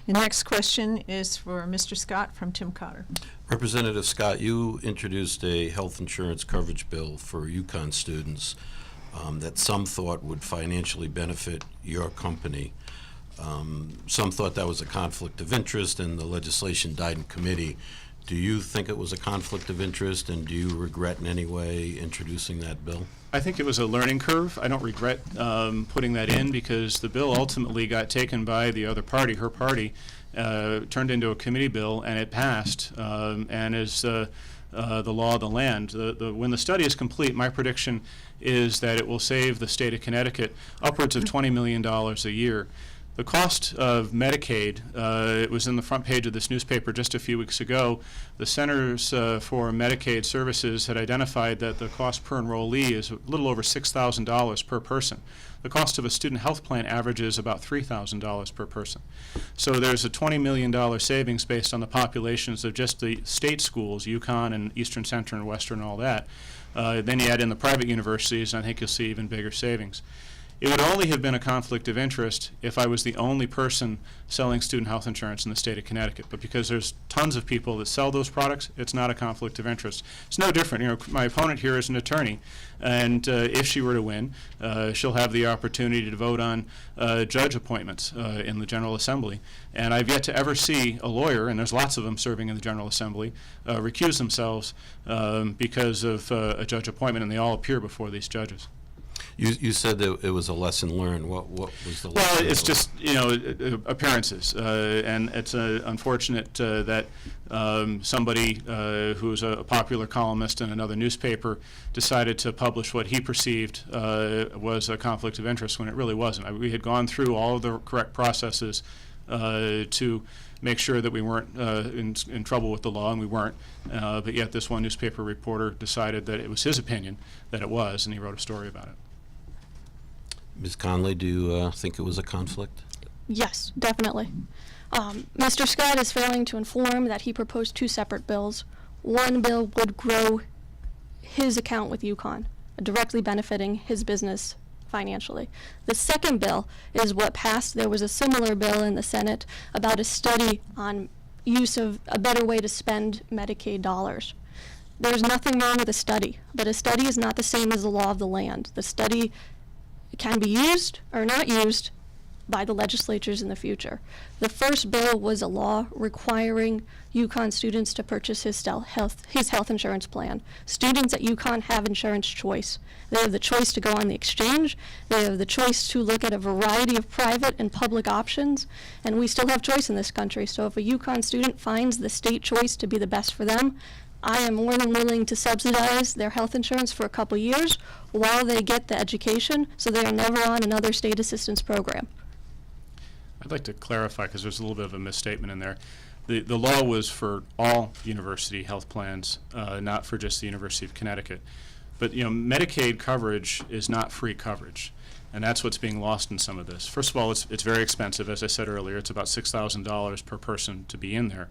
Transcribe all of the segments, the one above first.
The next question is for Mr. Scott from Tim Cotter. Representative Scott, you introduced a health insurance coverage bill for UConn students that some thought would financially benefit your company. Some thought that was a conflict of interest, and the legislation died in committee. Do you think it was a conflict of interest, and do you regret in any way introducing that bill? I think it was a learning curve. I don't regret putting that in, because the bill ultimately got taken by the other party, her party, turned into a committee bill, and it passed, and is the law of the land. When the study is complete, my prediction is that it will save the state of Connecticut upwards of $20 million a year. The cost of Medicaid, it was in the front page of this newspaper just a few weeks ago. The Centers for Medicaid Services had identified that the cost per enrollee is a little over $6,000 per person. The cost of a student health plan averages about $3,000 per person. So there's a $20 million savings based on the populations of just the state schools, UConn and Eastern Central and Western and all that. Then you add in the private universities, and I think you'll see even bigger savings. It would only have been a conflict of interest if I was the only person selling student health insurance in the state of Connecticut. But because there's tons of people that sell those products, it's not a conflict of interest. It's no different. You know, my opponent here is an attorney, and if she were to win, she'll have the opportunity to vote on judge appointments in the General Assembly. And I've yet to ever see a lawyer, and there's lots of them serving in the General Assembly, recuse themselves because of a judge appointment, and they all appear before these judges. You said that it was a lesson learned. What was the lesson? Well, it's just, you know, appearances, and it's unfortunate that somebody who's a popular columnist in another newspaper decided to publish what he perceived was a conflict of interest when it really wasn't. We had gone through all of the correct processes to make sure that we weren't in trouble with the law, and we weren't. But yet this one newspaper reporter decided that it was his opinion that it was, and he wrote a story about it. Ms. Conley, do you think it was a conflict? Yes, definitely. Mr. Scott is failing to inform that he proposed two separate bills. One bill would grow his account with UConn, directly benefiting his business financially. The second bill is what passed. There was a similar bill in the Senate about a study on use of a better way to spend Medicaid dollars. There's nothing wrong with a study, but a study is not the same as the law of the land. The study can be used or not used by the legislatures in the future. The first bill was a law requiring UConn students to purchase his health insurance plan. Students at UConn have insurance choice. They have the choice to go on the exchange. They have the choice to look at a variety of private and public options, and we still have choice in this country. So if a UConn student finds the state choice to be the best for them, I am more than willing to subsidize their health insurance for a couple years while they get the education, so they are never on another state assistance program. I'd like to clarify, because there's a little bit of a misstatement in there. The law was for all university health plans, not for just the University of Connecticut. But you know, Medicaid coverage is not free coverage, and that's what's being lost in some of this. First of all, it's very expensive. As I said earlier, it's about $6,000 per person to be in there.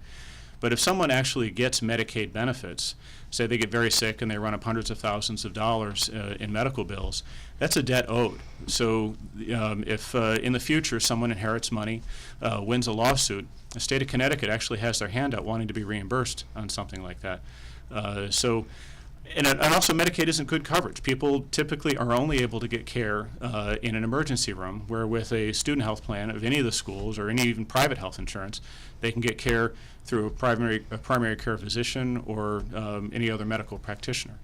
But if someone actually gets Medicaid benefits, say they get very sick and they run up hundreds of thousands of dollars in medical bills, that's a debt owed. So if in the future someone inherits money, wins a lawsuit, the state of Connecticut actually has their hand out wanting to be reimbursed on something like that. And also Medicaid isn't good coverage. People typically are only able to get care in an emergency room, where with a student health plan of any of the schools or any even private health insurance, they can get care through a primary care physician or any other medical practitioner.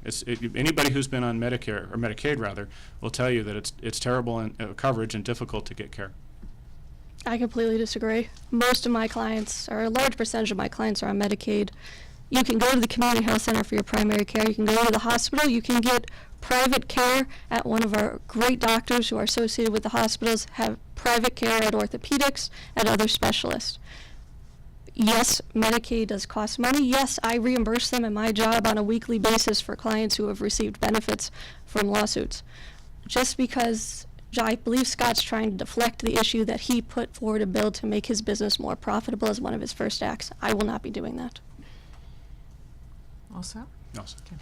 Anybody who's been on Medicare, or Medicaid rather, will tell you that it's terrible in coverage and difficult to get care. I completely disagree. Most of my clients, or a large percentage of my clients, are on Medicaid. You can go to the community health center for your primary care. You can go to the hospital. You can get private care at one of our great doctors who are associated with the hospitals, have private care at orthopedics, at other specialists. Yes, Medicaid does cost money. Yes, I reimburse them in my job on a weekly basis for clients who have received benefits from lawsuits. Just because I believe Scott's trying to deflect the issue that he put forward a bill to make his business more profitable as one of his first acts, I will not be doing that. All set? No, sir. Okay.